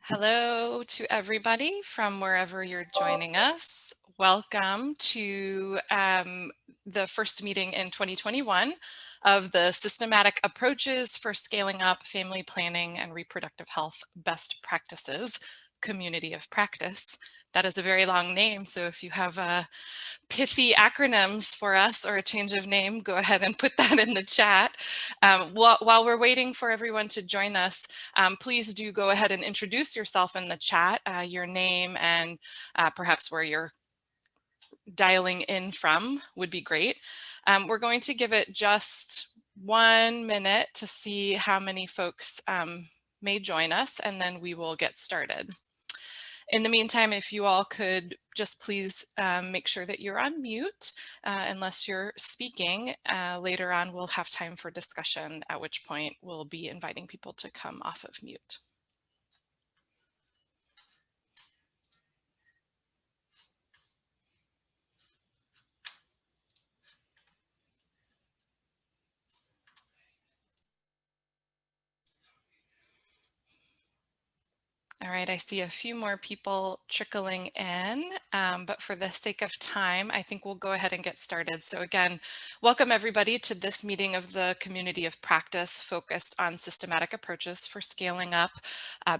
Hello to everybody from wherever you're joining us. Welcome to the first meeting in 2021 of the Systematic Approaches for Scaling Up Family Planning and Reproductive Health Best Practices Community of Practice. That is a very long name, so if you have pithy acronyms for us or a change of name, go ahead and put that in the chat. While we're waiting for everyone to join us, please do go ahead and introduce yourself in the chat, your name and perhaps where you're dialing in from would be great. We're going to give it just 1 minute to see how many folks may join us, and then we will get started. In the meantime, if you all could just please make sure that you're on mute unless you're speaking. Later on, we'll have time for discussion, at which point we'll be inviting people to come off of mute. All right, I see a few more people trickling in, but for the sake of time, I think we'll go ahead and get started. So again, welcome everybody to this meeting of the Community of Practice focused on systematic approaches for scaling up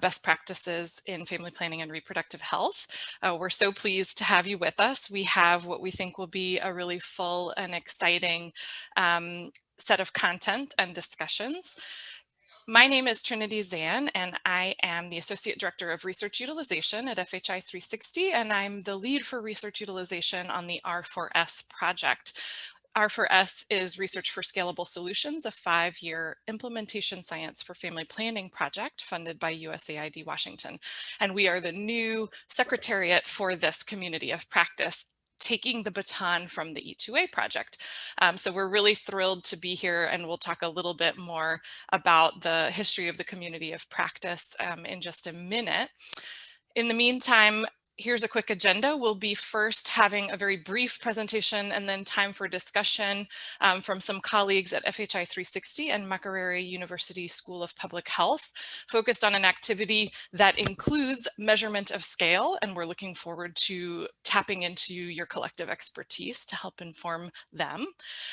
best practices in family planning and reproductive health. We're so pleased to have you with us. We have what we think will be a really full and exciting set of content and discussions. My name is Trinity Zan, and I am the Associate Director of Research Utilization at FHI 360, and I'm the lead for research utilization on the R4S project. R4S is Research for Scalable Solutions, a 5-year implementation science for family planning project funded by USAID Washington. And we are the new secretariat for this community of practice, taking the baton from the E2A project. So we're really thrilled to be here, and we'll talk a little bit more about the history of the community of practice in just a minute. In the meantime, here's a quick agenda. We'll be first having a very brief presentation and then time for discussion from some colleagues at FHI 360 and Makerere University School of Public Health, focused on an activity that includes measurement of scale, and we're looking forward to tapping into your collective expertise to help inform them.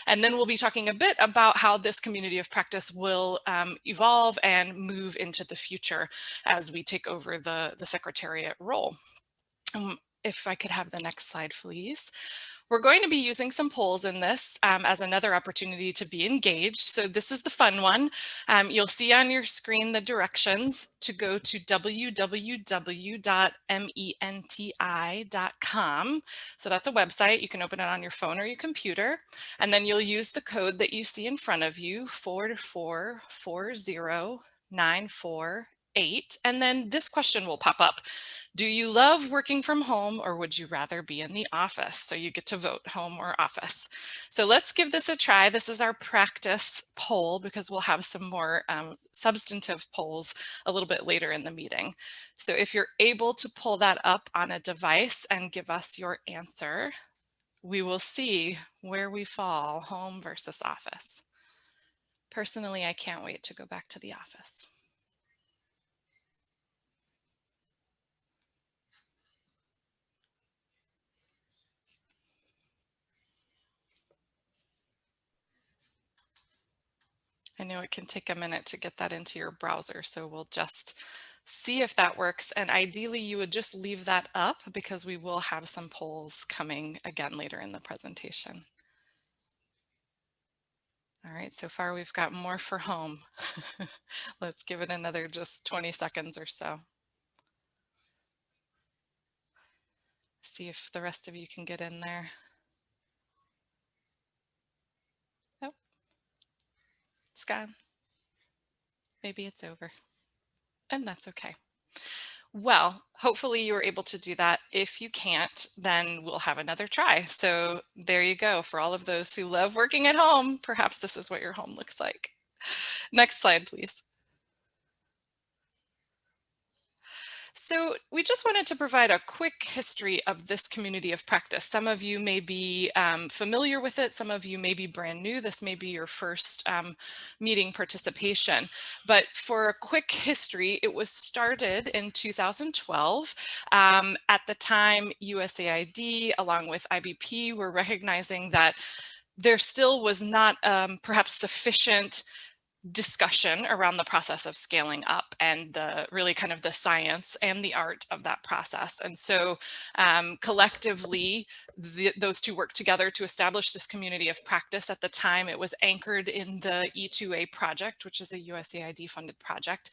And then we'll be talking a bit about how this community of practice will evolve and move into the future as we take over the secretariat role. If I could have the next slide, please. We're going to be using some polls in this as another opportunity to be engaged. So this is the fun one. You'll see on your screen the directions to go to www.menti.com. So that's a website. You can open it on your phone or your computer. And then you'll use the code that you see in front of you, 4440948. And then this question will pop up. Do you love working from home, or would you rather be in the office? So you get to vote, home or office. So let's give this a try. This is our practice poll, because we'll have some more substantive polls a little bit later in the meeting. So if you're able to pull that up on a device and give us your answer, we will see where we fall, home versus office. Personally, I can't wait to go back to the office. I know it can take a minute to get that into your browser, so we'll just see if that works. And ideally, you would just leave that up, because we will have some polls coming again later in the presentation. All right, so far we've got more for home. Let's give it another just 20 seconds or so. See if the rest of you can get in there. Oh, it's gone. Maybe it's over. And that's okay. Well, hopefully you were able to do that. If you can't, then we'll have another try. So there you go. For all of those who love working at home, perhaps this is what your home looks like. Next slide, please. So we just wanted to provide a quick history of this community of practice. Some of you may be familiar with it. Some of you may be brand new. This may be your first meeting participation. But for a quick history, it was started in 2012. At the time, USAID, along with IBP, were recognizing that there still was not perhaps sufficient discussion around the process of scaling up and the really kind of the science and the art of that process. And so collectively, those two work together to establish this community of practice. At the time, it was anchored in the E2A project, which is a USAID funded project.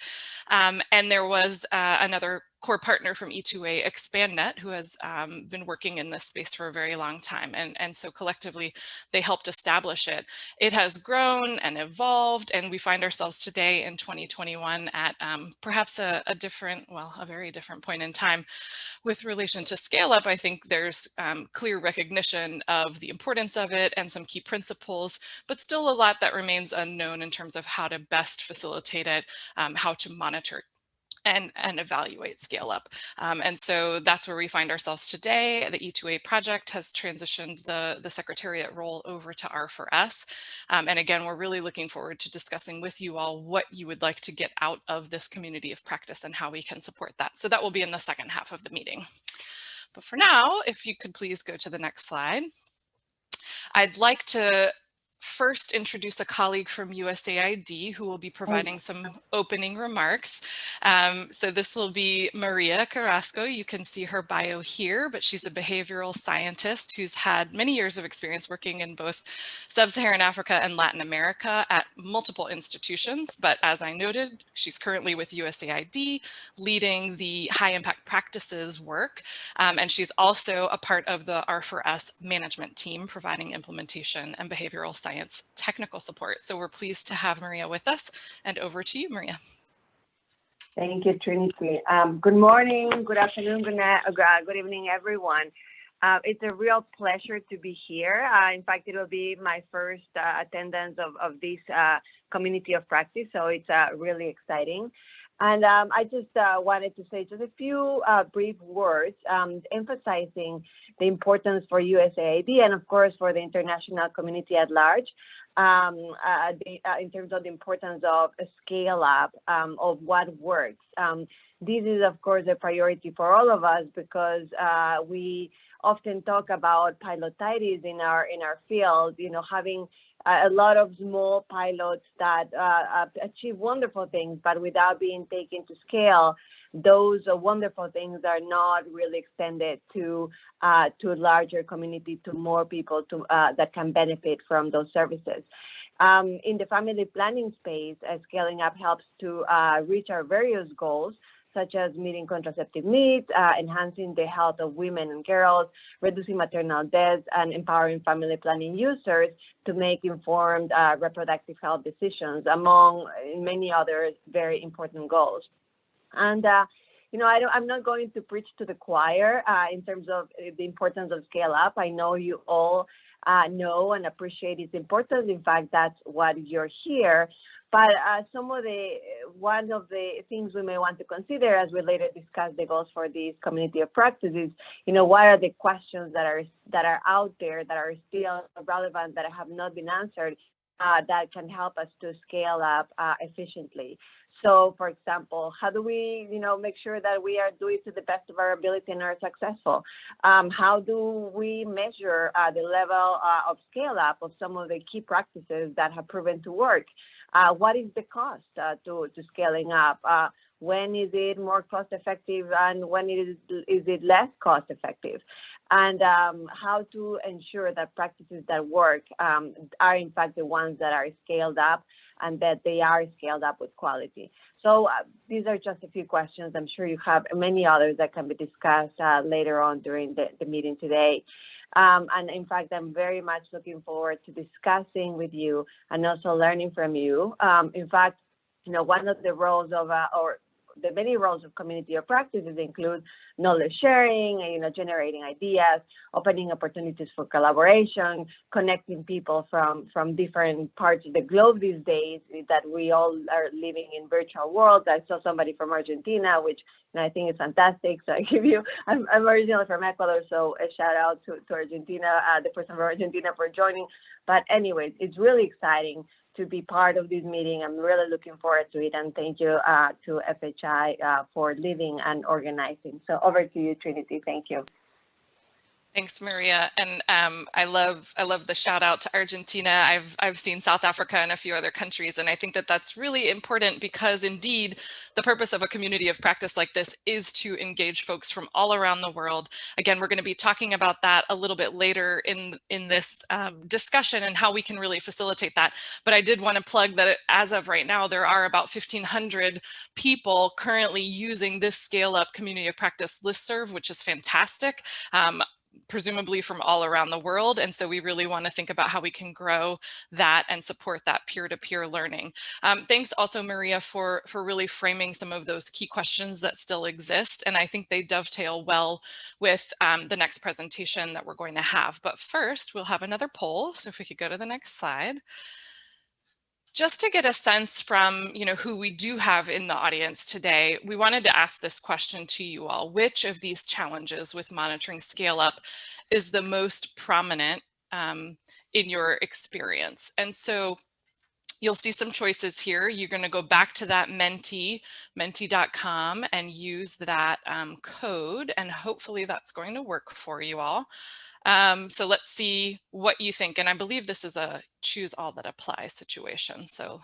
And there was another core partner from E2A, ExpandNet, who has been working in this space for a very long time. And so collectively, they helped establish it. It has grown and evolved, and we find ourselves today in 2021 at perhaps a different, well, a very different point in time. With relation to scale up, I think there's clear recognition of the importance of it and some key principles, but still a lot that remains unknown in terms of how to best facilitate it, how to monitor and evaluate scale up. And so that's where we find ourselves today. The E2A project has transitioned the secretariat role over to R4S. And again, we're really looking forward to discussing with you all what you would like to get out of this community of practice and how we can support that. So that will be in the second half of the meeting. But for now, if you could please go to the next slide. I'd like to first introduce a colleague from USAID who will be providing some opening remarks. So this will be Maria Carrasco. You can see her bio here, but she's a behavioral scientist who's had many years of experience working in both Sub-Saharan Africa and Latin America at multiple institutions. But as I noted, she's currently with USAID leading the high impact practices work. And she's also a part of the R4S management team providing implementation and behavioral science technical support. So we're pleased to have Maria with us, and over to you, Maria. Thank you, Trinity. Good morning, good afternoon, good evening, everyone. It's a real pleasure to be here. In fact, it will be my first attendance of this community of practice, so it's really exciting. And I just wanted to say just a few brief words emphasizing the importance for USAID and, of course, for the international community at large in terms of the importance of a scale up of what works. This is, of course, a priority for all of us because we often talk about pilotitis in our field, you know, having a lot of small pilots that achieve wonderful things, but without being taken to scale, those wonderful things are not really extended to a larger community, to more people that can benefit from those services. In the family planning space, scaling up helps to reach our various goals, such as meeting contraceptive needs, enhancing the health of women and girls, reducing maternal deaths, and empowering family planning users to make informed reproductive health decisions, among many other very important goals. And you know, I'm not going to preach to the choir in terms of the importance of scale up. I know you all know and appreciate its importance. In fact, that's what you're here. But one of the things we may want to consider as we later discuss the goals for this community of practice is, you know, what are the questions that are out there that are still relevant, that have not been answered, that can help us to scale up efficiently. So, for example, how do we, you know, make sure that we are doing to the best of our ability and are successful? How do we measure the level of scale up of some of the key practices that have proven to work? What is the cost to scaling up? When is it more cost effective and when is it less cost effective? And how to ensure that practices that work are in fact the ones that are scaled up and that they are scaled up with quality. So these are just a few questions. I'm sure you have many others that can be discussed later on during the meeting today. And in fact, I'm very much looking forward to discussing with you and also learning from you. In fact, you know, one of the roles of or the many roles of community of practices include knowledge sharing, and, generating ideas, opening opportunities for collaboration, connecting people from different parts of the globe these days, that we all are living in virtual worlds. I saw somebody from Argentina, which I think is fantastic. So I'm originally from Ecuador, so a shout out to Argentina, the person from Argentina for joining. But anyways, it's really exciting to be part of this meeting. I'm really looking forward to it, and thank you to FHI for leading and organizing. So over to you, Trinity. Thank you. Thanks, Maria. And I love the shout out to Argentina. I've seen South Africa and a few other countries, and I think that that's really important because indeed the purpose of a community of practice like this is to engage folks from all around the world. Again, we're going to be talking about that a little bit later in this discussion and how we can really facilitate that. But I did want to plug that as of right now, there are about 1,500 people currently using this Scale Up Community of Practice listserv, which is fantastic. Presumably from all around the world. And so we really want to think about how we can grow that and support that peer-to-peer learning. Thanks also, Maria, for really framing some of those key questions that still exist. And I think they dovetail well with the next presentation that we're going to have. But first, we'll have another poll. So if we could go to the next slide. Just to get a sense from, who we do have in the audience today, we wanted to ask this question to you all. Which of these challenges with monitoring Scale Up is the most prominent in your experience? And so you'll see some choices here. You're going to go back to that menti.com, and use that code, and hopefully that's going to work for you all. So let's see what you think. And I believe this is a choose all that apply situation. So,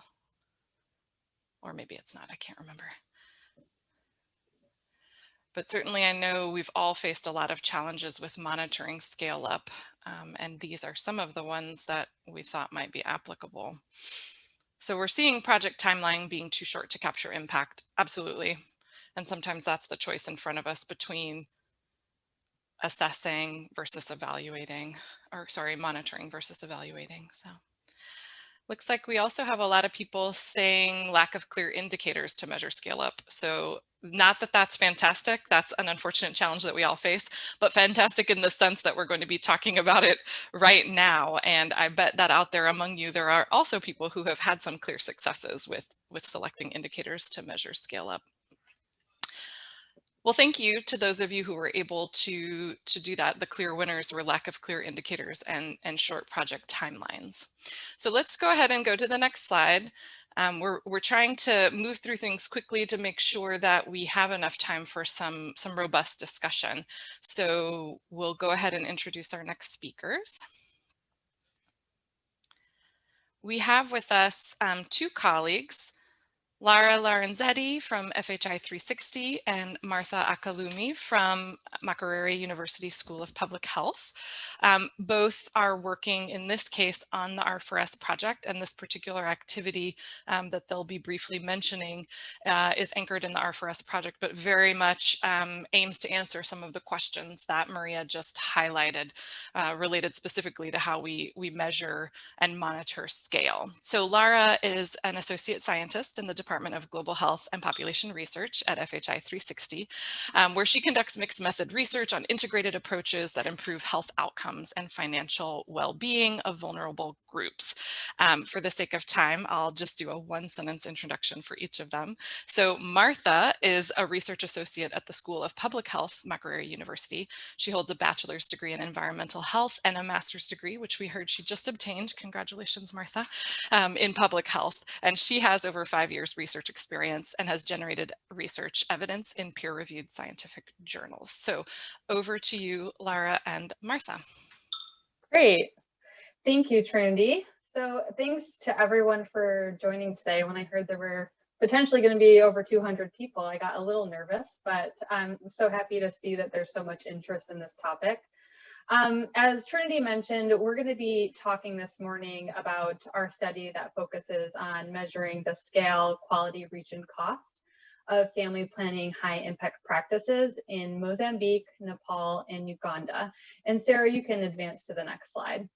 or maybe it's not, I can't remember. But certainly I know we've all faced a lot of challenges with monitoring Scale Up. And these are some of the ones that we thought might be applicable. So we're seeing project timeline being too short to capture impact. Absolutely. And sometimes that's the choice in front of us between assessing versus evaluating, or sorry, monitoring versus evaluating. So looks like we also have a lot of people saying lack of clear indicators to measure Scale Up. So not that that's fantastic, that's an unfortunate challenge that we all face, but fantastic in the sense that we're going to be talking about it right now. And I bet that out there among you, there are also people who have had some clear successes with selecting indicators to measure Scale Up. Well, thank you to those of you who were able to do that. The clear winners were lack of clear indicators and short project timelines. So let's go ahead and go to the next slide. We're trying to move through things quickly to make sure that we have enough time for some robust discussion. So we'll go ahead and introduce our next speakers. We have with us two colleagues, Lara Lorenzetti from FHI 360 and Martha Akalumi from Makerere University School of Public Health. Both are working in this case on the R4S project, and this particular activity that they'll be briefly mentioning is anchored in the R4S project, but very much aims to answer some of the questions that Maria just highlighted related specifically to how we measure and monitor scale. So Lara is an associate scientist in the Department of Global Health and Population Research at FHI 360, where she conducts mixed method research on integrated approaches that improve health outcomes and financial well-being of vulnerable groups. For the sake of time, I'll just do a one-sentence introduction for each of them. So Martha is a research associate at the School of Public Health, Makerere University. She holds a bachelor's degree in environmental health and a master's degree, which we heard she just obtained. Congratulations, Martha, in public health. And she has over 5 years research experience and has generated research evidence in peer-reviewed scientific journals. So over to you, Lara and Martha. Great. Thank you, Trinity. So thanks to everyone for joining today. When I heard there were potentially going to be over 200 people, I got a little nervous, but I'm so happy to see that there's so much interest in this topic. As Trinity mentioned, we're going to be talking this morning about our study that focuses on measuring the scale, quality, reach, and cost of family planning high impact practices in Mozambique, Nepal, and Uganda. And Sarah, you can advance to the next slide.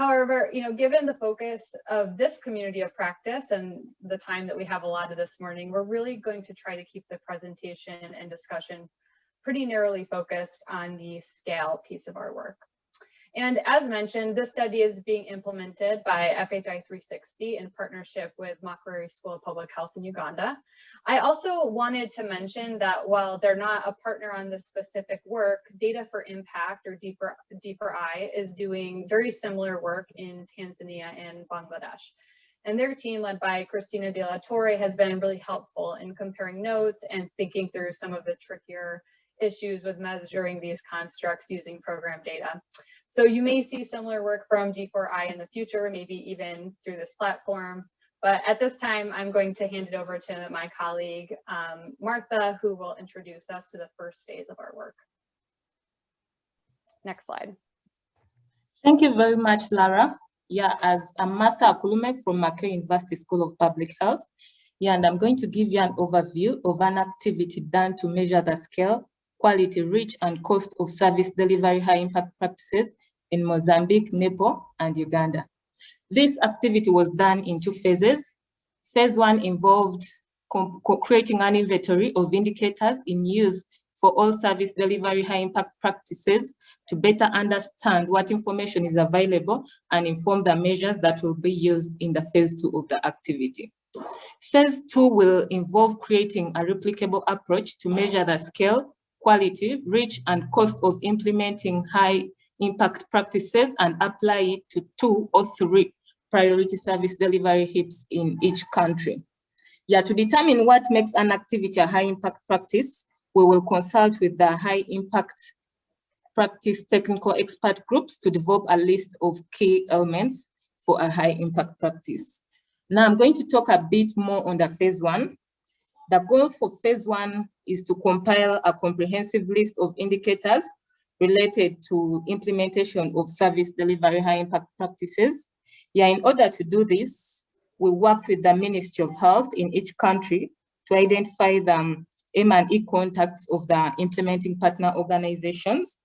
However, given the focus of this community of practice and the time that we have allotted this morning, we're really going to try to keep the presentation and discussion pretty narrowly focused on the scale piece of our work. And as mentioned, this study is being implemented by FHI 360 in partnership with Makerere School of Public Health in Uganda. I also wanted to mention that while they're not a partner on this specific work, Data for Impact, or Deeper Eye, is doing very similar work in Tanzania and Bangladesh. And their team, led by Cristina De La Torre, has been really helpful in comparing notes and thinking through some of the trickier issues with measuring these constructs using program data. So you may see similar work from G4I in the future, maybe even through this platform. But at this time, I'm going to hand it over to my colleague, Martha, who will introduce us to the first phase of our work. Next slide. Thank you very much, Lara. Yeah, I'm Martha Akulume from Makerere University School of Public Health. Yeah, and I'm going to give you an overview of an activity done to measure the scale, quality, reach, and cost of service delivery high impact practices in Mozambique, Nepal, and Uganda. This activity was done in 2 phases. Phase 1 involved creating an inventory of indicators in use for all service delivery high impact practices to better understand what information is available and inform the measures that will be used in the phase 2 of the activity. Phase 2 will involve creating a replicable approach to measure the scale, quality, reach, and cost of implementing high impact practices and apply it to 2 or 3 priority service delivery HIPs in each country. Yeah, to determine what makes an activity a high impact practice, we will consult with the high impact practice technical expert groups to develop a list of key elements for a high impact practice. Now I'm going to talk a bit more on the phase 1. The goal for phase 1 is to compile a comprehensive list of indicators related to implementation of service delivery high impact practices. Yeah, in order to do this, we worked with the Ministry of Health in each country to identify the M&E contacts of the implementing partner organizations.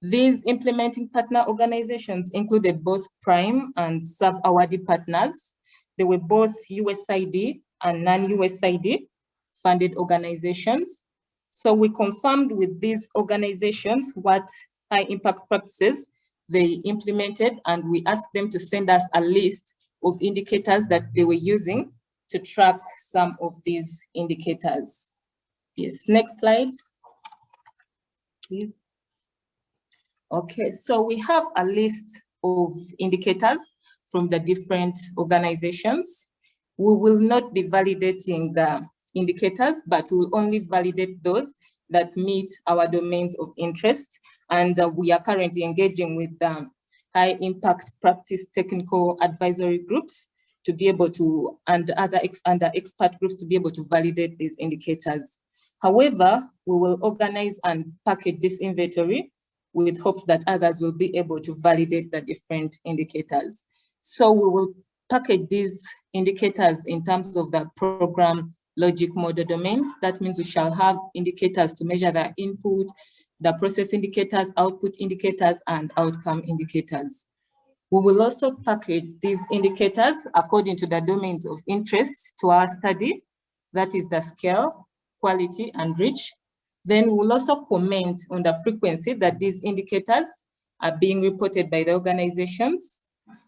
These implementing partner organizations included both prime and sub-awardee partners. They were both USAID and non-USAID funded organizations. So we confirmed with these organizations what high impact practices they implemented, and we asked them to send us a list of indicators that they were using to track some of these indicators. Yes, next slide, please. Okay, so we have a list of indicators from the different organizations. We will not be validating the indicators, but we'll only validate those that meet our domains of interest. And we are currently engaging with the high impact practice technical advisory groups to be able to, and other expert groups to be able to validate these indicators. However, we will organize and package this inventory with hopes that others will be able to validate the different indicators. So we will package these indicators in terms of the program logic model domains. That means we shall have indicators to measure the input, the process indicators, output indicators, and outcome indicators. We will also package these indicators according to the domains of interest to our study, that is the scale, quality, and reach. Then we'll also comment on the frequency that these indicators are being reported by the organizations.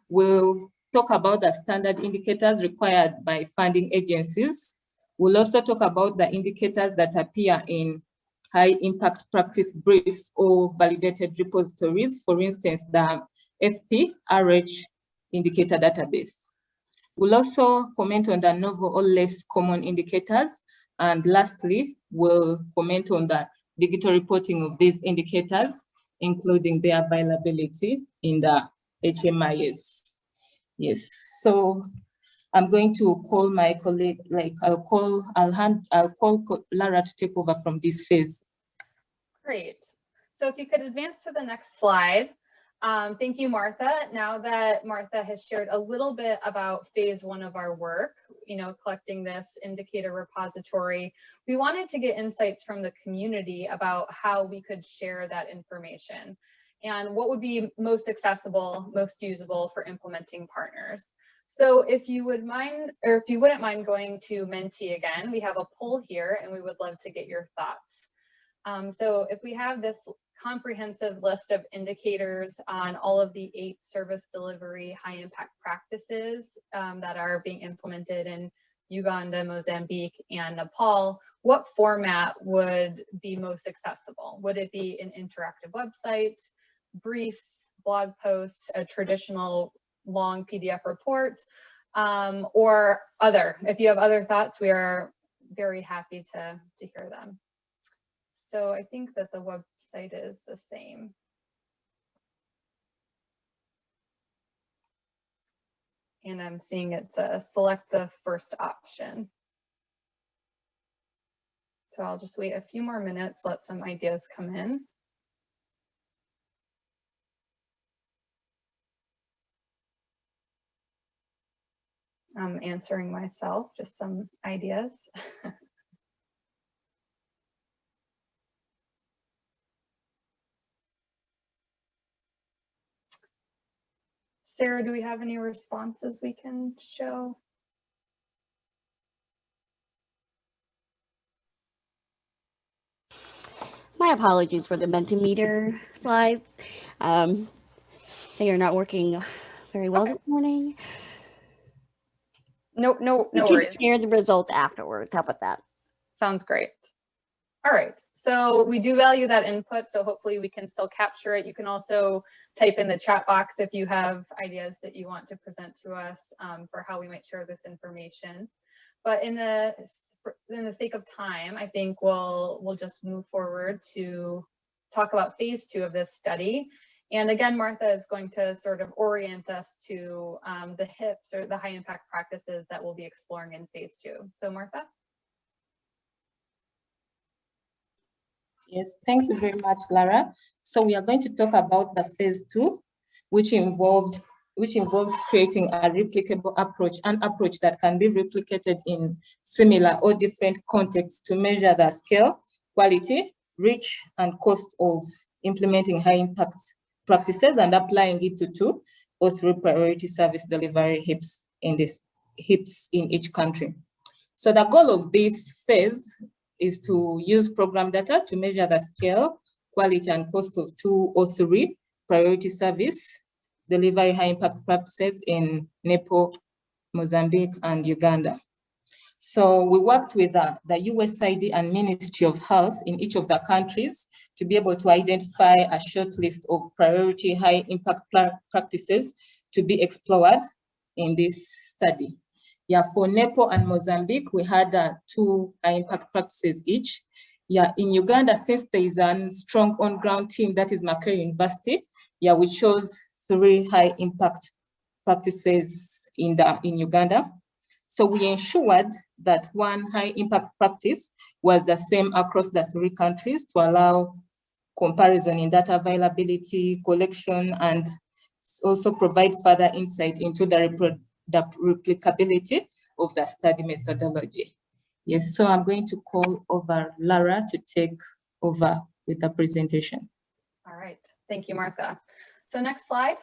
We'll talk about the standard indicators required by funding agencies. We'll also talk about the indicators that appear in high impact practice briefs or validated repositories, for instance, the FP-RH indicator database. We'll also comment on the novel or less common indicators. And lastly, we'll comment on the digital reporting of these indicators, including their availability in the HMIS. Yes, so I'm going to call my colleague, I'll call Lara to take over from this phase. Great. So if you could advance to the next slide. Thank you, Martha. Now that Martha has shared a little bit about phase 1 of our work, collecting this indicator repository, we wanted to get insights from the community about how we could share that information. and what would be most accessible, most usable for implementing partners. So if you would mind, or if you wouldn't mind going to Menti again, we have a poll here and we would love to get your thoughts. So if we have this comprehensive list of indicators on all of the 8 service delivery high impact practices that are being implemented in Uganda, Mozambique, and Nepal, what format would be most accessible? Would it be an interactive website, briefs, blog posts, a traditional long PDF report, or other? If you have other thoughts, we are very happy to hear them. So I think that the website is the same. And I'm seeing it's select the first option. So I'll just wait a few more minutes, let some ideas come in. I'm answering myself, just some ideas. Sarah, do we have any responses we can show? My apologies for the Mentimeter slide. They are not working very well this morning. No We worries. can share the result afterwards. How about that? Sounds great. All right, so we do value that input, so hopefully we can still capture it. You can also type in the chat box if you have ideas that you want to present to us for how we might share this information. But in the sake of time, I think we'll just move forward to talk about phase 2 of this study. And again, Martha is going to sort of orient us to the HIPs, or the high impact practices, that we'll be exploring in phase 2. So Martha? Yes, thank you very much, Lara. So we are going to talk about the phase 2, which involves creating a replicable approach, an approach that can be replicated in similar or different contexts to measure the scale, quality, reach, and cost of implementing high impact practices and applying it to 2 or 3 priority service delivery HIPs in each country. So the goal of this phase is to use program data to measure the scale, quality, and cost of 2 or 3 priority service delivery high impact practices in Nepal, Mozambique, and Uganda. So we worked with the USAID and Ministry of Health in each of the countries to be able to identify a short list of priority high impact practices to be explored in this study. Yeah, for Nepal and Mozambique, we had 2 high impact practices each. Yeah, in Uganda, since there is a strong on-ground team that is Makerere University, yeah, we chose 3 high impact practices in Uganda. So we ensured that 1 high impact practice was the same across the 3 countries to allow comparison in data availability, collection, and also provide further insight into the replicability of the study methodology. Yes, so I'm going to call over Lara to take over with the presentation. All right, thank you, Martha. So next slide.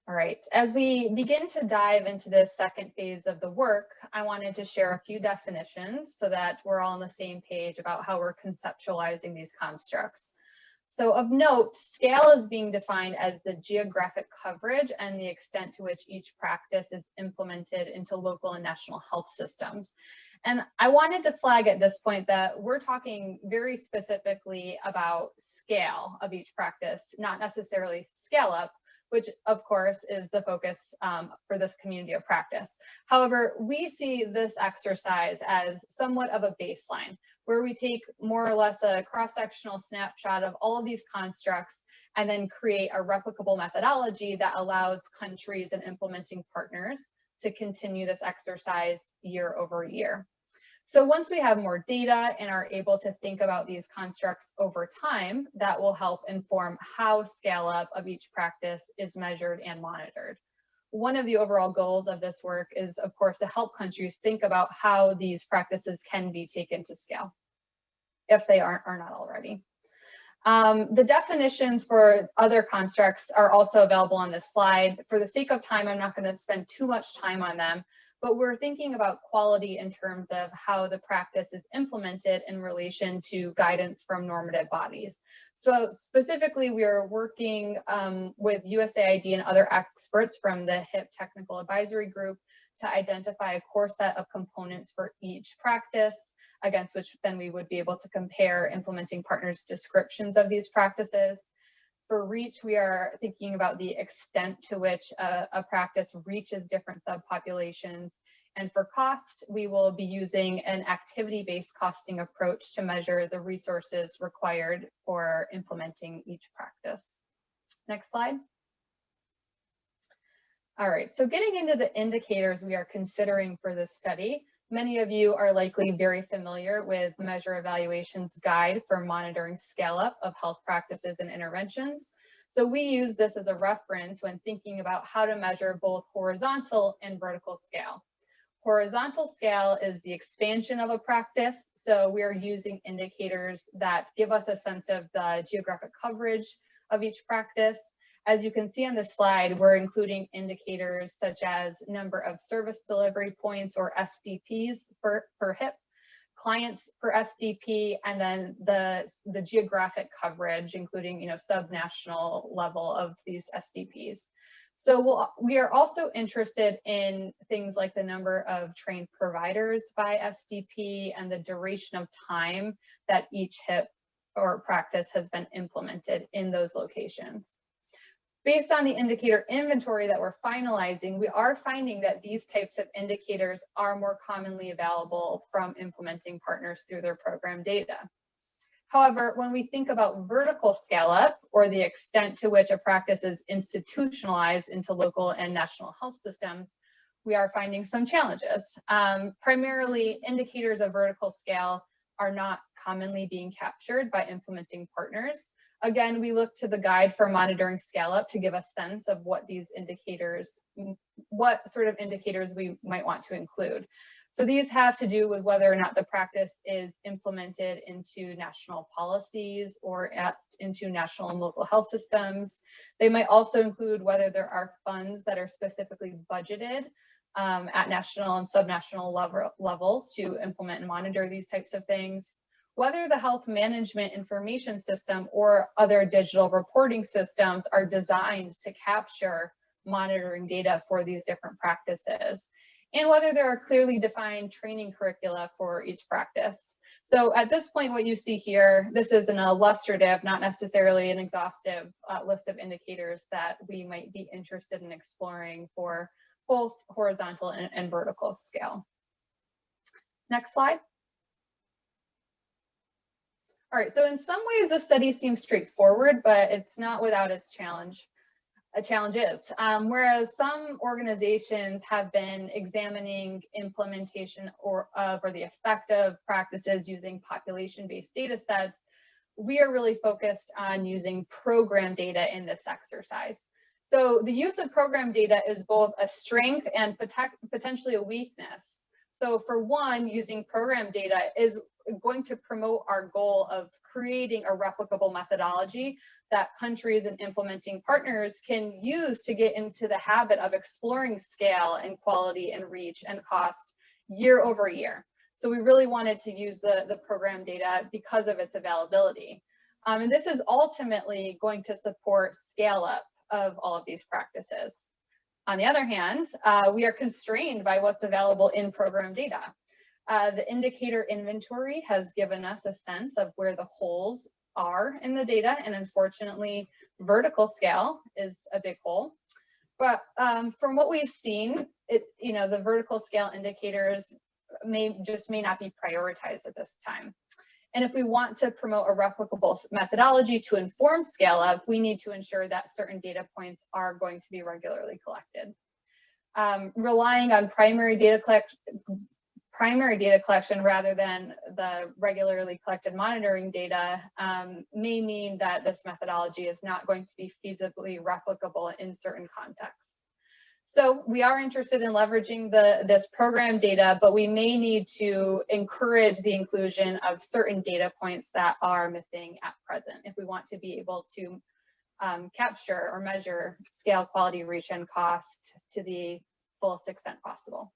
All right, as we begin to dive into the second phase of the work, I wanted to share a few definitions so that we're all on the same page about how we're conceptualizing these constructs. So of note, scale is being defined as the geographic coverage and the extent to which each practice is implemented into local and national health systems. And I wanted to flag at this point that we're talking very specifically about scale of each practice, not necessarily scale up, which of course is the focus for this community of practice. However, we see this exercise as somewhat of a baseline, where we take more or less a cross-sectional snapshot of all of these constructs and then create a replicable methodology that allows countries and implementing partners to continue this exercise year over year. So once we have more data and are able to think about these constructs over time, that will help inform how scale up of each practice is measured and monitored. One of the overall goals of this work is, of course, to help countries think about how these practices can be taken to scale. if they are not already. The definitions for other constructs are also available on this slide. For the sake of time, I'm not going to spend too much time on them, but we're thinking about quality in terms of how the practice is implemented in relation to guidance from normative bodies. So specifically, we are working with USAID and other experts from the HIP Technical Advisory Group to identify a core set of components for each practice, against which then we would be able to compare implementing partners' descriptions of these practices. For reach, we are thinking about the extent to which a practice reaches different subpopulations. And for cost, we will be using an activity-based costing approach to measure the resources required for implementing each practice. Next slide. All right, so getting into the indicators we are considering for this study, many of you are likely very familiar with Measure Evaluation's guide for monitoring scale-up of health practices and interventions. So we use this as a reference when thinking about how to measure both horizontal and vertical scale. Horizontal scale is the expansion of a practice. So we're using indicators that give us a sense of the geographic coverage of each practice. As you can see on this slide, we're including indicators such as number of service delivery points or SDPs per HIP, clients per SDP, and then the geographic coverage, including subnational level of these SDPs. So we are also interested in things like the number of trained providers by SDP and the duration of time that each HIP or practice has been implemented in those locations. Based on the indicator inventory that we're finalizing, we are finding that these types of indicators are more commonly available from implementing partners through their program data. However, when we think about vertical scale-up, or the extent to which a practice is institutionalized into local and national health systems, we are finding some challenges. Primarily, indicators of vertical scale are not commonly being captured by implementing partners. Again, we look to the guide for monitoring scale-up to give a sense of what these indicators, what sort of indicators we might want to include. So these have to do with whether or not the practice is implemented into national policies or into national and local health systems. They might also include whether there are funds that are specifically budgeted at national and subnational levels to implement and monitor these types of things. Whether the health management information system or other digital reporting systems are designed to capture monitoring data for these different practices, and whether there are clearly defined training curricula for each practice. So at this point, what you see here, this is an illustrative, not necessarily an exhaustive list of indicators that we might be interested in exploring for both horizontal and vertical scale. Next slide. All right, so in some ways, this study seems straightforward, but it's not without its challenges. Whereas some organizations have been examining implementation or the effect of practices using population-based data sets, we are really focused on using program data in this exercise. So the use of program data is both a strength and potentially a weakness. So for one, using program data is going to promote our goal of creating a replicable methodology that countries and implementing partners can use to get into the habit of exploring scale and quality and reach and cost year over year. So we really wanted to use the program data because of its availability. And this is ultimately going to support scale up of all of these practices. On the other hand, we are constrained by what's available in program data. The indicator inventory has given us a sense of where the holes are in the data, and unfortunately, vertical scale is a big hole. But from what we've seen, the vertical scale indicators may not be prioritized at this time. And if we want to promote a replicable methodology to inform scale up, we need to ensure that certain data points are going to be regularly collected. Relying on primary data collection rather than the regularly collected monitoring data may mean that this methodology is not going to be feasibly replicable in certain contexts. So we are interested in leveraging this program data, but we may need to encourage the inclusion of certain data points that are missing at present if we want to be able to capture or measure scale, quality, reach, and cost to the fullest extent possible.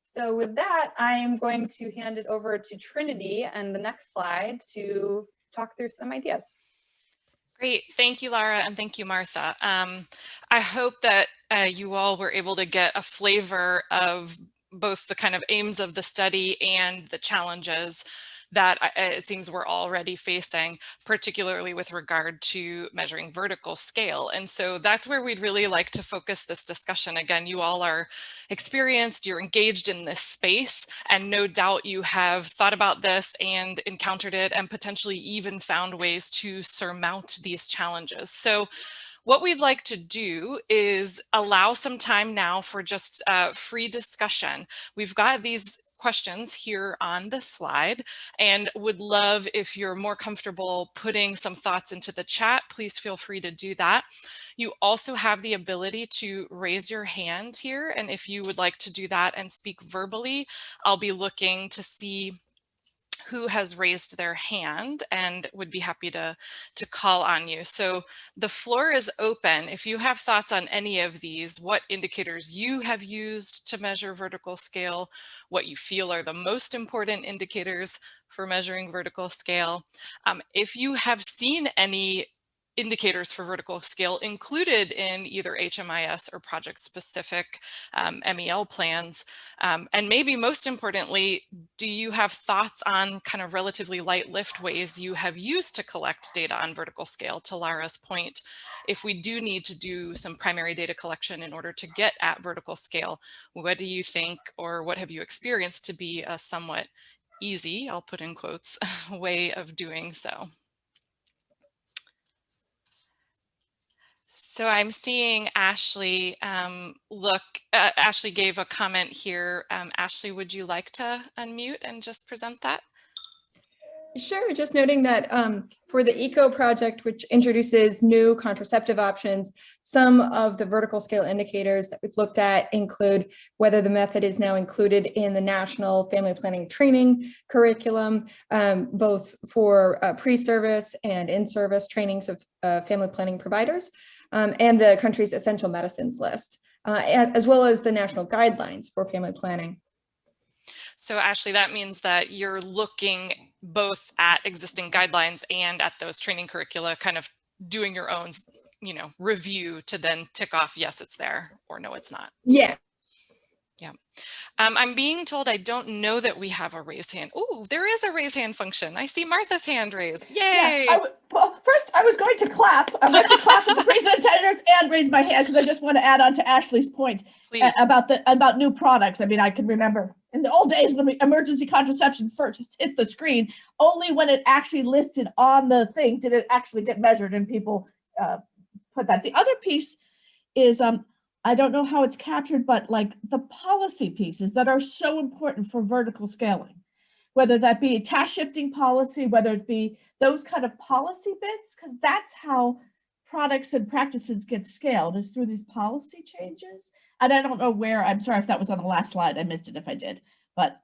So with that, I'm going to hand it over to Trinity and the next slide to talk through some ideas. Great, thank you, Lara, and thank you, Martha. I hope that you all were able to get a flavor of both the kind of aims of the study and the challenges that it seems we're already facing, particularly with regard to measuring vertical scale. And so that's where we'd really like to focus this discussion. Again, you all are experienced, you're engaged in this space, and no doubt you have thought about this and encountered it and potentially even found ways to surmount these challenges. So what we'd like to do is allow some time now for just free discussion. We've got these questions here on the slide and would love if you're more comfortable putting some thoughts into the chat, please feel free to do that. You also have the ability to raise your hand here, and if you would like to do that and speak verbally, I'll be looking to see who has raised their hand and would be happy to call on you. So the floor is open. If you have thoughts on any of these, what indicators you have used to measure vertical scale, what you feel are the most important indicators for measuring vertical scale. If you have seen any indicators for vertical scale included in either HMIS or project-specific MEL plans. And maybe most importantly, do you have thoughts on kind of relatively light lift ways you have used to collect data on vertical scale? To Lara's point, if we do need to do some primary data collection in order to get at vertical scale, what do you think, or what have you experienced to be a somewhat easy, I'll put in quotes, way of doing so? So I'm seeing Ashley Ashley gave a comment here. Ashley, would you like to unmute and just present that? Sure, just noting that for the ECO project, which introduces new contraceptive options, some of the vertical scale indicators that we've looked at include whether the method is now included in the National Family Planning Training curriculum, both for pre-service and in-service trainings of family planning providers, and the country's essential medicines list, as well as the national guidelines for family planning. So Ashley, that means that you're looking both at existing guidelines and at those training curricula, kind of doing your own, review to then tick off, yes, it's there, or no, it's not. Yeah. Yeah. I'm being told I don't know that we have a raised hand. Oh, there is a raise hand function. I see Martha's hand raised. Yay! Yeah, well, first I was going to clap. I want to clap with the presenters and raise my hand because I just want to add on to Ashley's point about new products. I mean, I can remember in the old days when emergency contraception first hit the screen, only when it actually listed on the thing did it actually get measured, and people put that. The other piece is I don't know how it's captured, but like the policy pieces that are so important for vertical scaling, whether that be a task shifting policy, whether it be those kind of policy bits, because that's how products and practices get scaled, is through these policy changes. And I don't know where, I'm sorry if that was on the last slide, I missed it if I did, but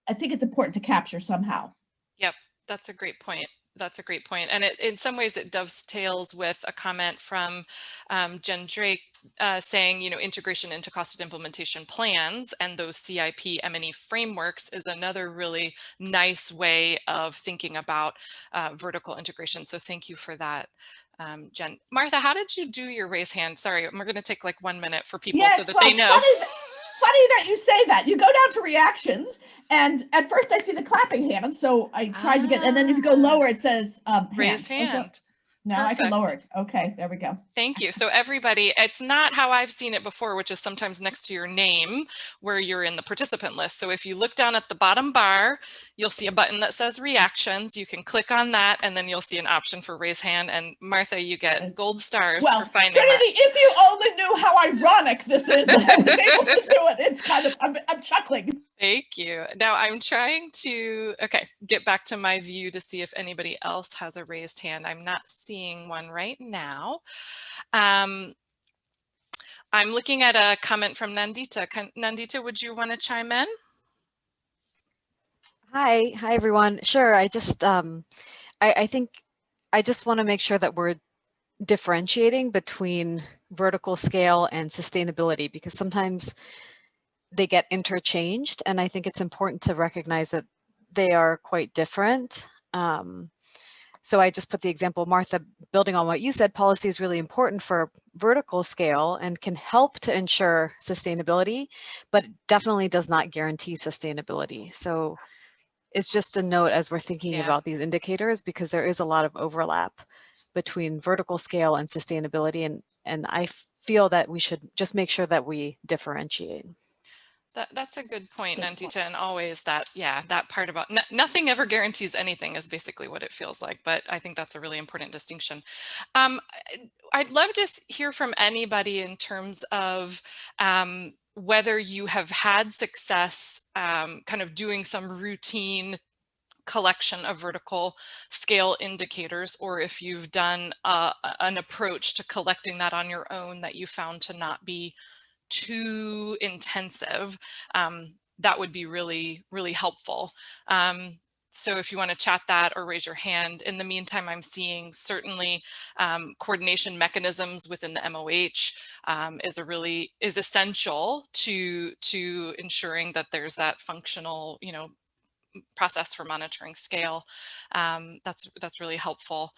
I think it's important to capture somehow. Yep, that's a great point. That's a great point. And in some ways it dovetails with a comment from Jen Drake saying, integration into costed implementation plans and those CIP M&E frameworks is another really nice way of thinking about vertical integration. So thank you for that, Jen. Martha, how did you do your raise hand? Sorry, we're going to take like 1 minute for people so that they know. Funny that you say that. You go down to reactions, and at first I see the clapping hand, so I tried to get, and then if you go lower, it says raise hand. Now I can lower it. Okay, there we go. Thank you. So everybody, it's not how I've seen it before, which is sometimes next to your name where you're in the participant list. So if you look down at the bottom bar, you'll see a button that says reactions. You can click on that and then you'll see an option for raise hand. And Martha, you get gold stars for finding Trinity, that. if you only knew how ironic this is, that I was able to do it. It's kind of, I'm chuckling. Thank you. Now I'm trying to, get back to my view to see if anybody else has a raised hand. I'm not seeing one right now. I'm looking at a comment from Nandita. Nandita, would you want to chime in? Hi everyone. Sure. I just I think I just want to make sure that we're differentiating between vertical scale and sustainability, because sometimes they get interchanged, and I think it's important to recognize that they are quite different. So I just put the example, Martha, building on what you said, policy is really important for vertical scale and can help to ensure sustainability, but definitely does not guarantee sustainability. So it's just a note as we're thinking about these indicators, because there is a lot of overlap between vertical scale and sustainability, and I feel that we should just make sure that we differentiate. That's a good point, Nandita, and always that, that part about nothing ever guarantees anything is basically what it feels like, but I think that's a really important distinction. I'd love to hear from anybody in terms of whether you have had success kind of doing some routine collection of vertical scale indicators, or if you've done an approach to collecting that on your own that you found to not be too intensive, that would be really, really helpful. So if you want to chat that or raise your hand. In the meantime, I'm seeing certainly coordination mechanisms within the MOH is essential to ensuring that there's that functional, process for monitoring scale. That's really helpful.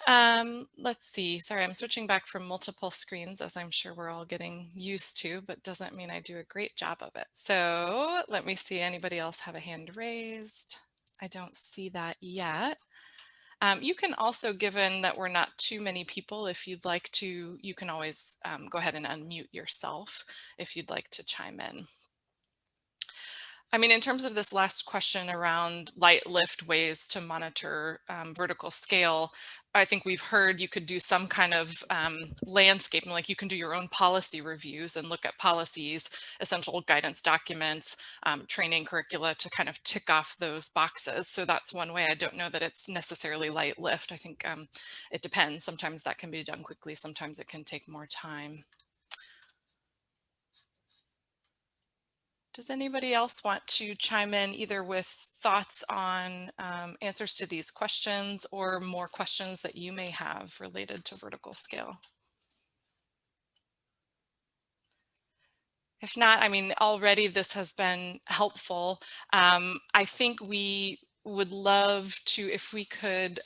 Let's see, sorry, I'm switching back from multiple screens, as I'm sure we're all getting used to, but doesn't mean I do a great job of it. So let me see, anybody else have a hand raised? I don't see that yet. You can also, given that we're not too many people, if you'd like to, you can always go ahead and unmute yourself if you'd like to chime in. I mean, in terms of this last question around light lift ways to monitor vertical scale, I think we've heard you could do some kind of landscaping, like you can do your own policy reviews and look at policies, essential guidance documents, training curricula to kind of tick off those boxes. So that's one way. I don't know that it's necessarily light lift. I think it depends. Sometimes that can be done quickly. Sometimes it can take more time. Does anybody else want to chime in either with thoughts on answers to these questions or more questions that you may have related to vertical scale? If not, I mean, already this has been helpful. I think we would love to, if we could,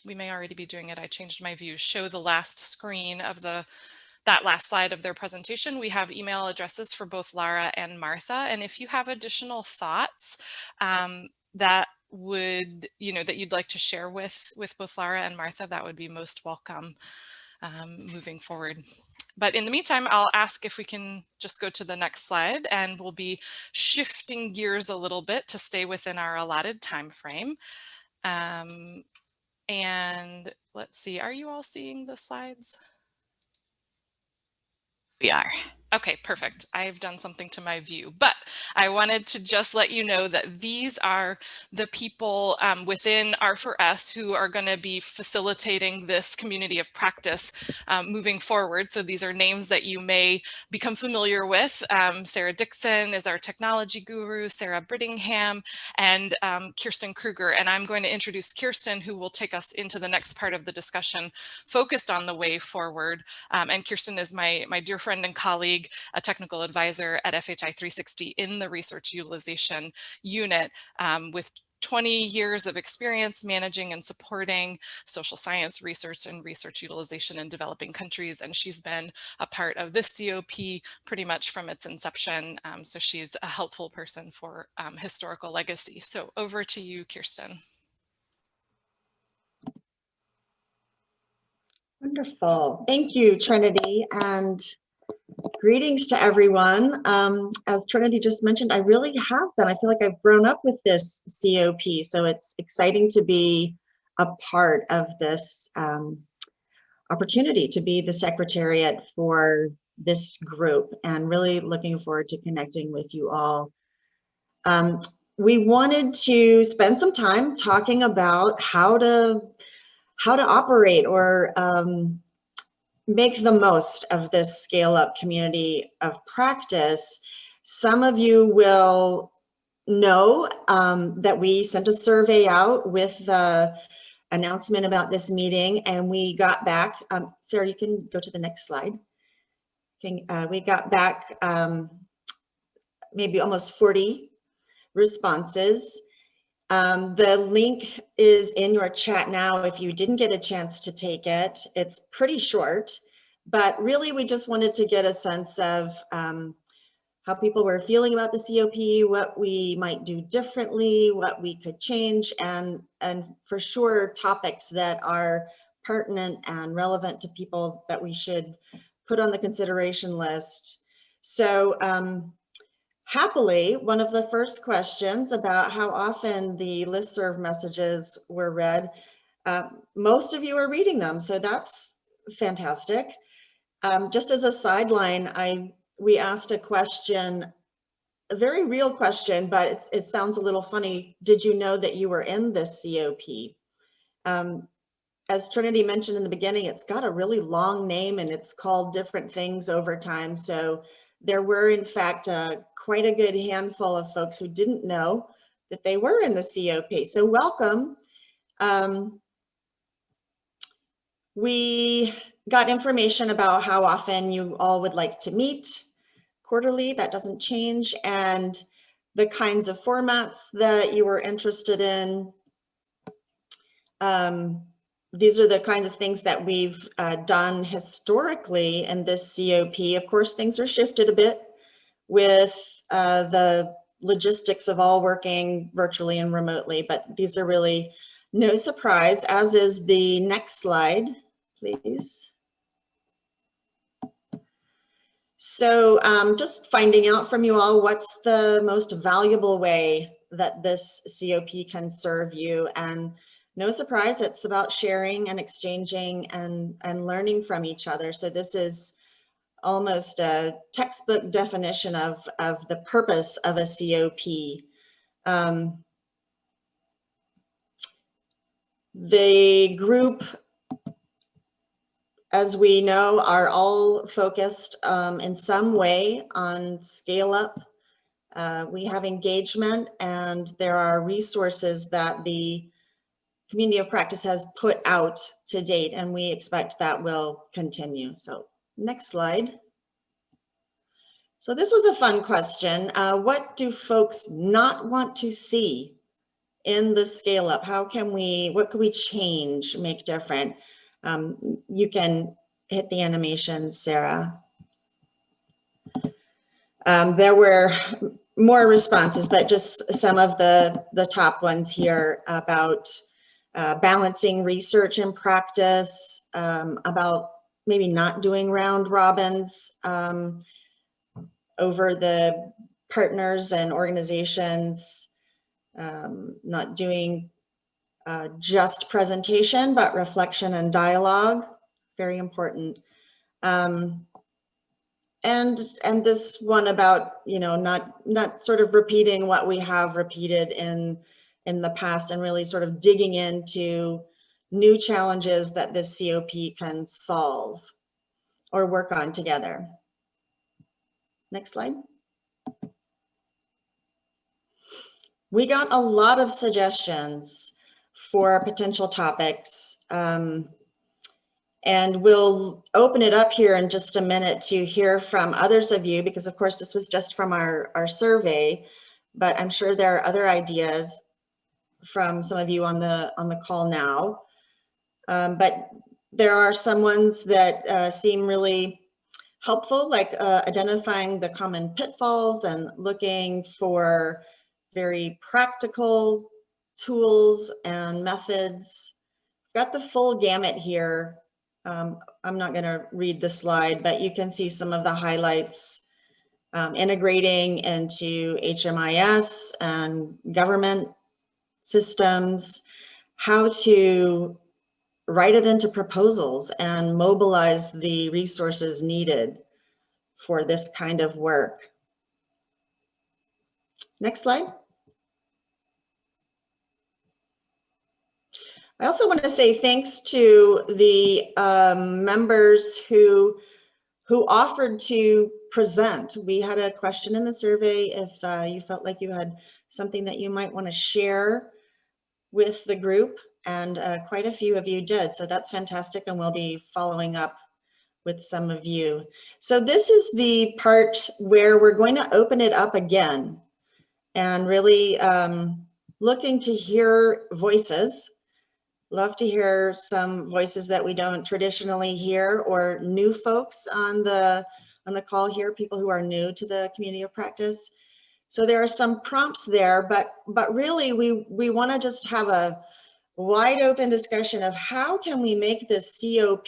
we may already be doing it, I changed my view, show the last screen of that last slide of their presentation. We have email addresses for both Lara and Martha. And if you have additional thoughts that would, that you'd like to share with both Lara and Martha, that would be most welcome moving forward. But in the meantime, I'll ask if we can just go to the next slide, and we'll be shifting gears a little bit to stay within our allotted time frame. And let's see, are you all seeing the slides? We are. Okay, perfect. I've done something to my view, but I wanted to just let you know that these are the people within R4S who are going to be facilitating this community of practice moving forward. So these are names that you may become familiar with. Sarah Dixon is our technology guru, Sarah Brittingham, and Kirsten Kruger. And I'm going to introduce Kirsten, who will take us into the next part of the discussion focused on the way forward. And Kirsten is my dear friend and colleague, a technical advisor at FHI 360 in the research utilization unit with 20 years of experience managing and supporting social science research and research utilization in developing countries. And she's been a part of this COP pretty much from its inception. So she's a helpful person for historical legacy. So over to you, Kirsten. Wonderful. Thank you, Trinity, and greetings to everyone. As Trinity just mentioned, I really have been. I feel like I've grown up with this COP, so it's exciting to be a part of this opportunity to be the secretariat for this group, and really looking forward to connecting with you all. We wanted to spend some time talking about how to operate or make the most of this scale up community of practice. Some of you will know that we sent a survey out with the announcement about this meeting, and we got back, Sarah, you can go to the next slide. We got back maybe almost 40 responses. The link is in your chat now if you didn't get a chance to take it. It's pretty short, but really we just wanted to get a sense of how people were feeling about the COP, what we might do differently, what we could change, and for sure topics that are pertinent and relevant to people that we should put on the consideration list. So happily, one of the first questions about how often the listserv messages were read, most of you are reading them, so that's fantastic. Just as a sideline, we asked a question, a very real question, but it sounds a little funny. Did you know that you were in this COP? As Trinity mentioned in the beginning, it's got a really long name and it's called different things over time. So there were, in fact, quite a good handful of folks who didn't know that they were in the COP. So welcome. We got information about how often you all would like to meet quarterly. That doesn't change. And the kinds of formats that you were interested in. These are the kinds of things that we've done historically in this COP. Of course, things are shifted a bit with the logistics of all working virtually and remotely, but these are really no surprise, as is the next slide, please. So just finding out from you all what's the most valuable way that this COP can serve you. And no surprise, it's about sharing and exchanging and learning from each other. So this is almost a textbook definition of the purpose of a COP. The group, as we know, are all focused in some way on scale up. We have engagement, and there are resources that the community of practice has put out to date, and we expect that will continue. So next slide. So this was a fun question. What do folks not want to see in the scale up? What can we change, make different? You can hit the animation, Sarah. There were more responses, but just some of the top ones here about balancing research and practice, about maybe not doing round robins over the partners and organizations, not doing just presentation, but reflection and dialogue, very important. And this one about, you know, not sort of repeating what we have repeated in the past, and really sort of digging into new challenges that this COP can solve or work on together. Next slide. We got a lot of suggestions for potential topics, and we'll open it up here in just a minute to hear from others of you, because of course this was just from our survey, but I'm sure there are other ideas from some of you on the call now. But there are some ones that seem really helpful, like identifying the common pitfalls and looking for very practical tools and methods. Got the full gamut here. I'm not going to read the slide, but you can see some of the highlights. Integrating into HMIS and government systems, how to write it into proposals and mobilize the resources needed for this kind of work. Next slide. I also want to say thanks to the members who offered to present. We had a question in the survey if you felt like you had something that you might want to share with the group, and quite a few of you did. So that's fantastic, and we'll be following up with some of you. So this is the part where we're going to open it up again and really looking to hear voices. Love to hear some voices that we don't traditionally hear, or new folks on the call here, people who are new to the community of practice. So there are some prompts there, but really we want to just have a wide open discussion of how can we make this COP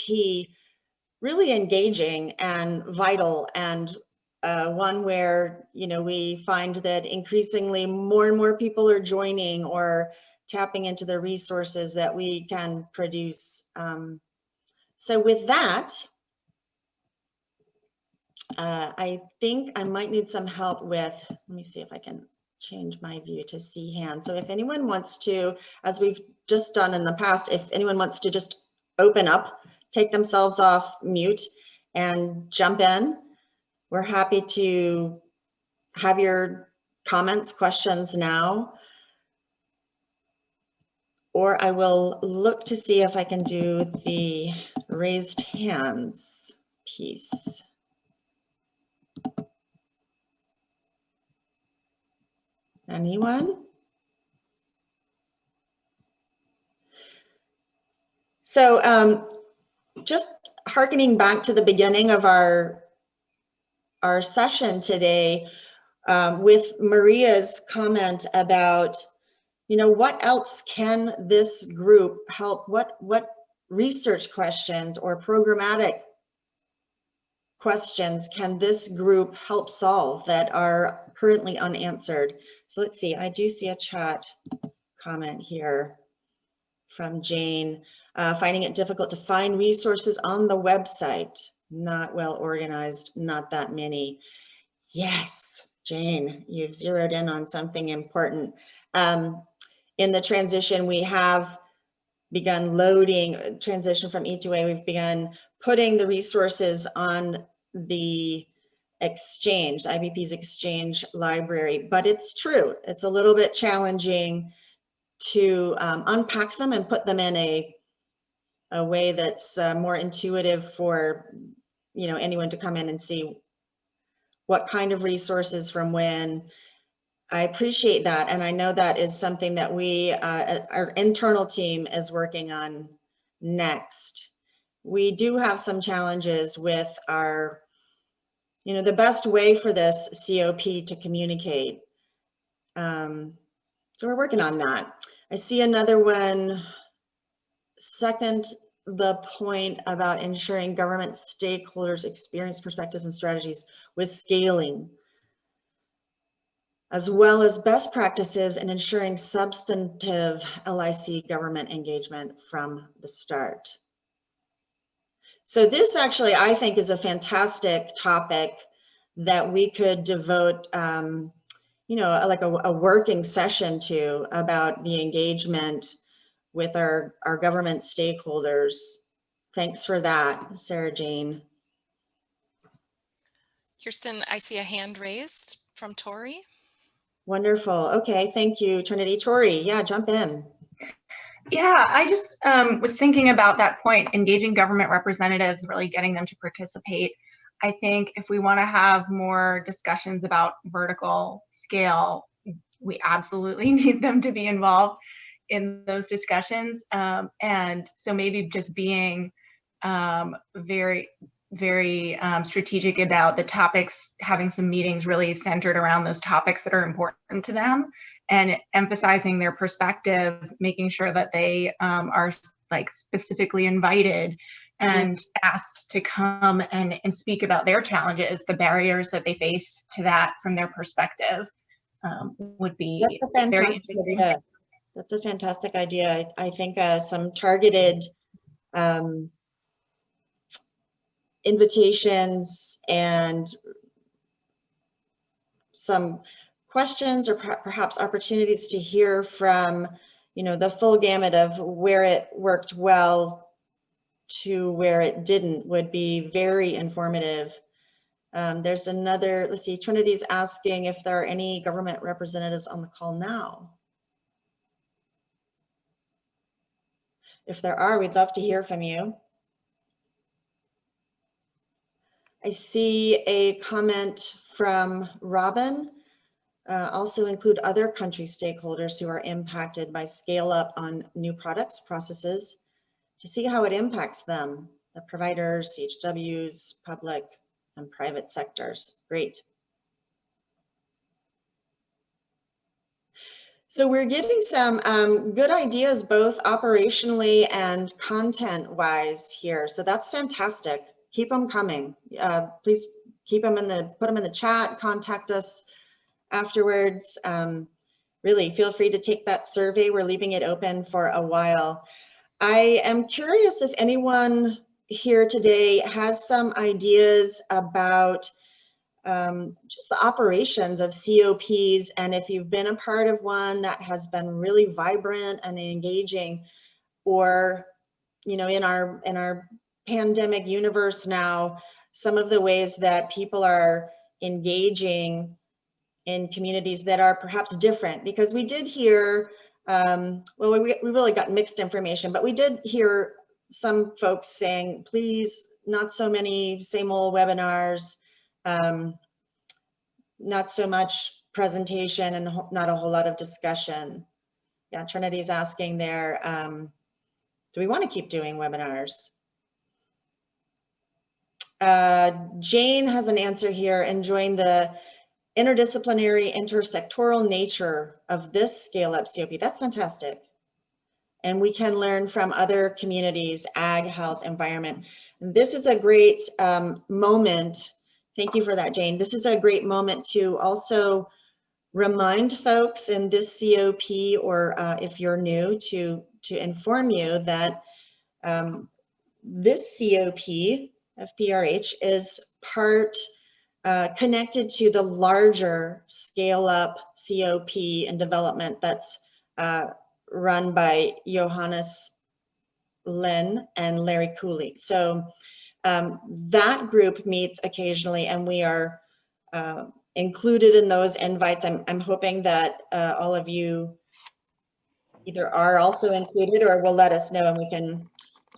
really engaging and vital, and one where, you know, we find that increasingly more and more people are joining or tapping into the resources that we can produce. So with that, I think I might need some help with, let me see if I can change my view to see hands. So if anyone wants to, as we've just done in the past, if anyone wants to just open up, take themselves off mute and jump in, we're happy to have your comments, questions now. Or I will look to see if I can do the raised hands piece. Anyone? So just hearkening back to the beginning of our session today, with Maria's comment about, you know, what else can this group help? What research questions or programmatic questions can this group help solve that are currently unanswered? So let's see, I do see a chat comment here from Jane, finding it difficult to find resources on the website, not well organized, not that many. Yes, Jane, you've zeroed in on something important. In the transition, we have begun loading, transition from E2A, we've begun putting the resources on the Exchange, IBP's Exchange library, but it's true, it's a little bit challenging to unpack them and put them in a way that's more intuitive for, you know, anyone to come in and see what kind of resources from when. I appreciate that, and I know that is something that we, our internal team is working on next. We do have some challenges with our, you know, the best way for this COP to communicate. So we're working on that. I see another one, second, the point about ensuring government stakeholders' experience, perspectives, and strategies with scaling, as well as best practices in ensuring substantive LIC government engagement from the start. So this actually, I think, is a fantastic topic that we could devote, you know, like a working session to, about the engagement with our government stakeholders. Thanks for that, Sarah Jane. Kirsten, I see a hand raised from Tori. Wonderful. Okay, thank you, Trinity. Tori, yeah, jump in. Yeah, I just was thinking about that point, engaging government representatives, really getting them to participate. I think if we want to have more discussions about vertical scale, we absolutely need them to be involved in those discussions. And so maybe just being very strategic about the topics, having some meetings really centered around those topics that are important to them, and emphasizing their perspective, making sure that they are like specifically invited and asked to come and speak about their challenges, the barriers that they face to that from their perspective, would be very interesting. Idea. That's a fantastic idea. I think some targeted invitations and some questions, or perhaps opportunities to hear from, you know, the full gamut of where it worked well to where it didn't would be very informative. There's another, let's see, Trinity's asking if there are any government representatives on the call now. If there are, we'd love to hear from you. I see a comment from Robin. Also include other country stakeholders who are impacted by scale up on new products, processes, to see how it impacts them, the providers, CHWs, public and private sectors. Great. So we're getting some good ideas, both operationally and content-wise here. So that's fantastic. Keep them coming. Please keep them put them in the chat, contact us afterwards. Really feel free to take that survey. We're leaving it open for a while. I am curious if anyone here today has some ideas about just the operations of COPs, and if you've been a part of one that has been really vibrant and engaging, or, you know, in our pandemic universe now, some of the ways that people are engaging in communities that are perhaps different, because we did hear, well, we really got mixed information, but we did hear some folks saying, please, not so many same old webinars, not so much presentation and not a whole lot of discussion. Yeah, Trinity's asking there, do we want to keep doing webinars? Jane has an answer here, enjoying the interdisciplinary, intersectoral nature of this Scale Up COP. That's fantastic. And we can learn from other communities, ag, health, environment. This is a great moment. Thank you for that, Jane. This is a great moment to also remind folks in this COP, or if you're new, to inform you that this COP, FPRH, is part connected to the larger Scale Up COP and development that's run by Johannes Lynn and Larry Cooley. So that group meets occasionally, and we are included in those invites. I'm hoping that all of you either are also included or will let us know, and we can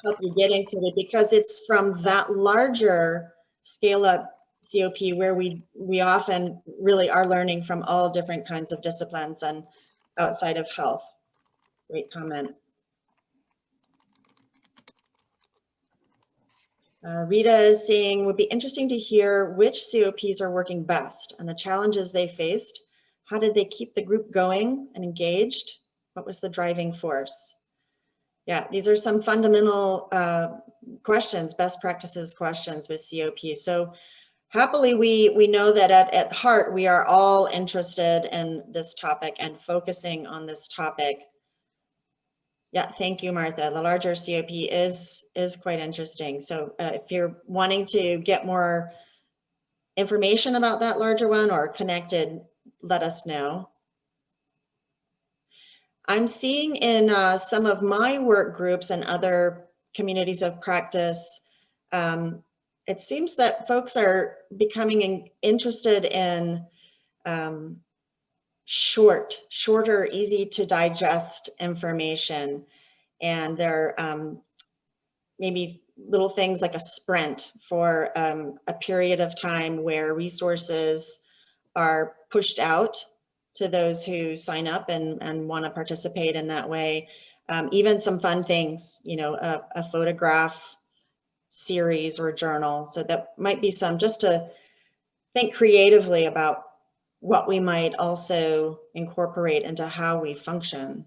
help you get included, because it's from that larger Scale Up COP where we often really are learning from all different kinds of disciplines and outside of health. Great comment. Rita is saying, would be interesting to hear which COPs are working best and the challenges they faced. How did they keep the group going and engaged? What was the driving force? Yeah, these are some fundamental questions, best practices questions with COP. So happily, we know that at heart, we are all interested in this topic and focusing on this topic. Yeah, thank you, Martha. The larger COP is quite interesting. So if you're wanting to get more information about that larger one or connected, let us know. I'm seeing in some of my work groups and other communities of practice, it seems that folks are becoming interested in shorter, easy to digest information. And there are maybe little things like a sprint for a period of time where resources are pushed out to those who sign up and want to participate in that way. Even some fun things, you know, a photograph series or journal. So that might be some, just to think creatively about what we might also incorporate into how we function.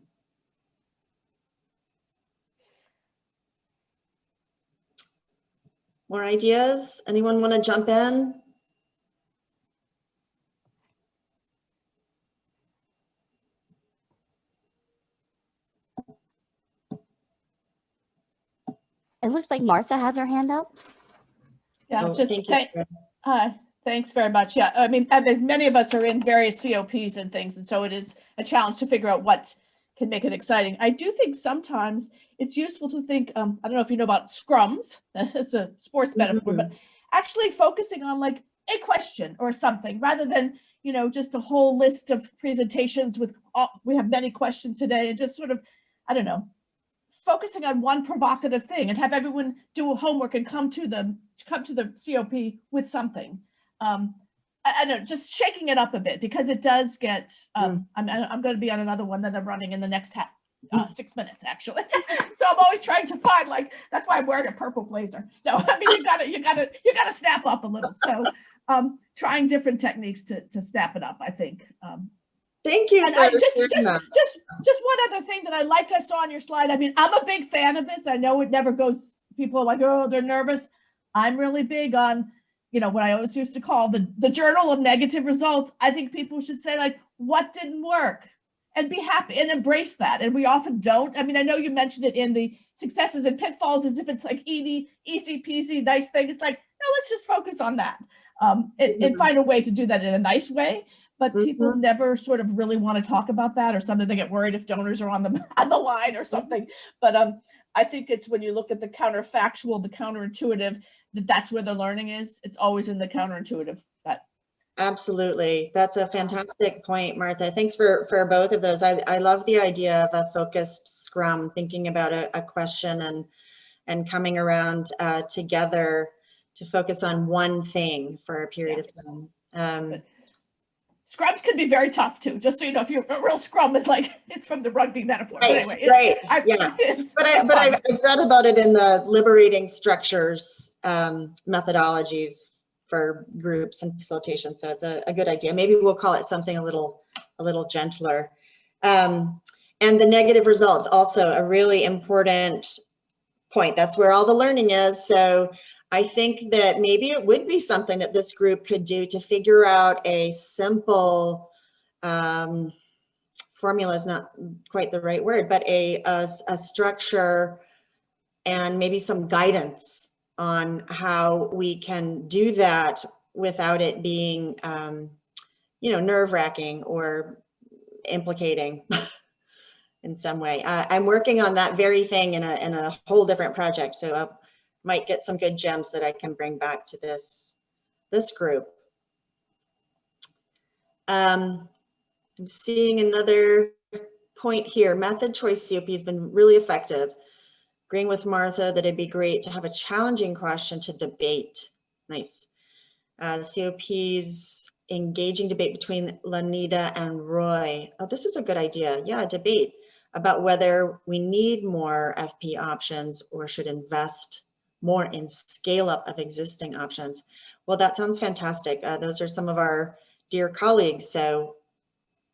More ideas? Anyone want to jump in? It looks like Martha has her hand up. Yeah, Oh, just thank thanks very much. Yeah, I mean, many of us are in various COPs and things, and so it is a challenge to figure out what can make it exciting. I do think sometimes it's useful to think, I don't know if you know about scrums, that's a sports metaphor, but actually focusing on like a question or something rather than, you know, just a whole list of presentations with, we have many questions today, and just sort of, I don't know, focusing on one provocative thing and have everyone do a homework and come to the COP with something. I know, just shaking it up a bit, because it does get, I'm going to be on another one that I'm running in the next 6 minutes, actually. So I'm always trying to find, like, that's why I'm wearing a purple blazer. No, I mean, you gotta snap up a little. So trying different techniques to snap it up, I think. Thank you. And just one other thing that I liked I saw on your slide. I mean, I'm a big fan of this. I know it never goes, people are like, oh, they're nervous. I'm really big on, you know, what I always used to call the journal of negative results. I think people should say, like, what didn't work, and be happy and embrace that. And we often don't. I mean, I know you mentioned it in the successes and pitfalls as if it's like easy peasy, nice thing. It's like, no, let's just focus on that and find a way to do that in a nice way. But people never sort of really want to talk about that, or something. They get worried if donors are on the line or something. But I think it's when you look at the counterfactual, the counterintuitive, that's where the learning is. It's always in the counterintuitive. Absolutely. That's a fantastic point, Martha. Thanks for both of those. I love the idea of a focused scrum, thinking about a question and coming around together to focus on one thing for a period of time. Scrums can be very tough too, just so you know. If you're a real scrum, is like, it's from the rugby metaphor. Right, but anyway, I've read about it in the liberating structures methodologies for groups and facilitation. So it's a good idea. Maybe we'll call it something a little gentler. And the negative results, also a really important point. That's where all the learning is. So I think that maybe it would be something that this group could do to figure out a simple formula is not quite the right word, but a structure and maybe some guidance on how we can do that without it being, you know, nerve-wracking or implicating in some way. I'm working on that very thing in a whole different project, so I might get some good gems that I can bring back to this group. I'm seeing another point here. Method choice COP has been really effective. Agreeing with Martha that it'd be great to have a challenging question to debate. Nice. The COP's engaging debate between Lanita and Roy. Oh, this is a good idea. Yeah, a debate about whether we need more FP options or should invest more in scale up of existing options. Well, that sounds fantastic. Those are some of our dear colleagues. So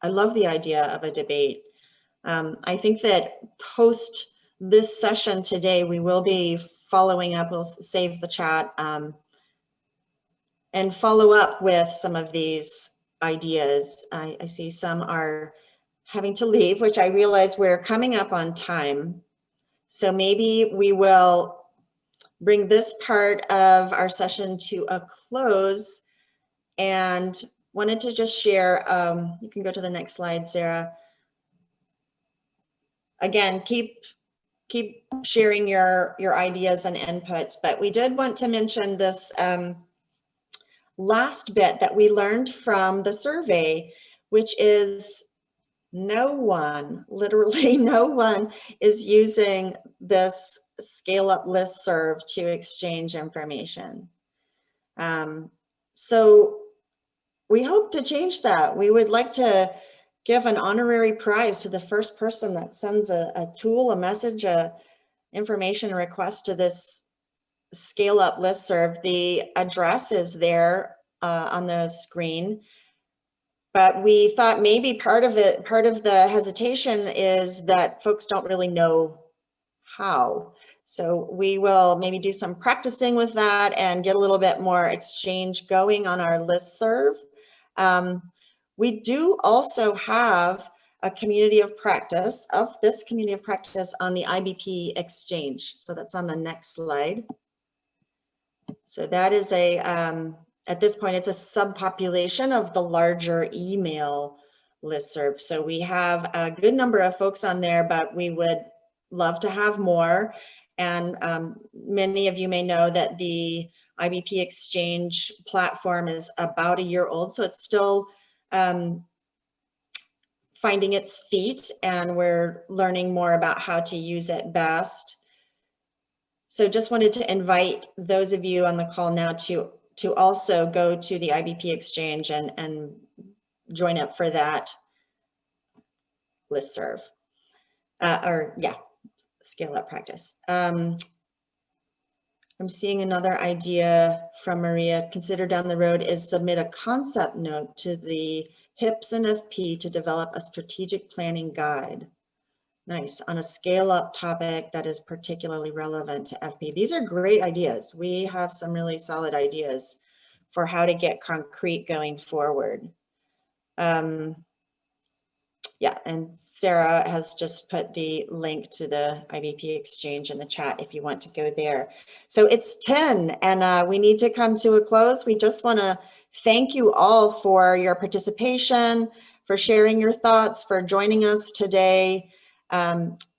I love the idea of a debate. I think that post this session today, we will be following up. We'll save the chat and follow up with some of these ideas. I see some are having to leave, which I realize we're coming up on time. So maybe we will bring this part of our session to a close, and wanted to just share, you can go to the next slide, Sarah. Again, keep sharing your ideas and inputs, but we did want to mention this last bit that we learned from the survey, which is no one, literally no one, is using this scale up listserv to exchange information. So we hope to change that. We would like to give an honorary prize to the first person that sends a tool, a message, a information request to this scale up listserv. The address is there on the screen, but we thought maybe part of the hesitation is that folks don't really know how. So we will maybe do some practicing with that and get a little bit more exchange going on our listserv. We do also have a community of practice on the IBP Xchange. So that's on the next slide. So that is at this point, it's a subpopulation of the larger email listserv. So we have a good number of folks on there, but we would love to have more. And many of you may know that the IBP Xchange platform is about a year old, so it's still finding its feet, and we're learning more about how to use it best. So just wanted to invite those of you on the call now to also go to the IBP Xchange and join up for that listserv. Scale up practice. I'm seeing another idea from Maria. Consider down the road is submit a concept note to the HIPS and FP to develop a strategic planning guide. Nice, on a scale up topic that is particularly relevant to FP. These are great ideas. We have some really solid ideas for how to get concrete going forward. Yeah, and Sarah has just put the link to the IBP Xchange in the chat if you want to go there. So it's 10 and we need to come to a close. We just want to thank you all for your participation, for sharing your thoughts, for joining us today.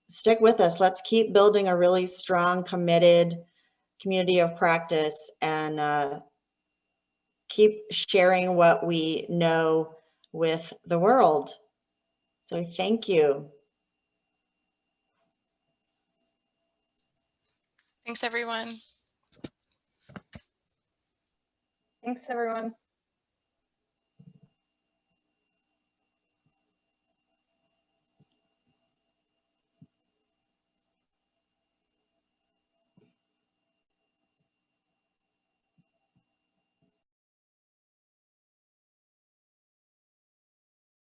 Stick with us. Let's keep building a really strong, committed community of practice and keep sharing what we know with the world. So thank you. Thanks, everyone. Thanks, everyone.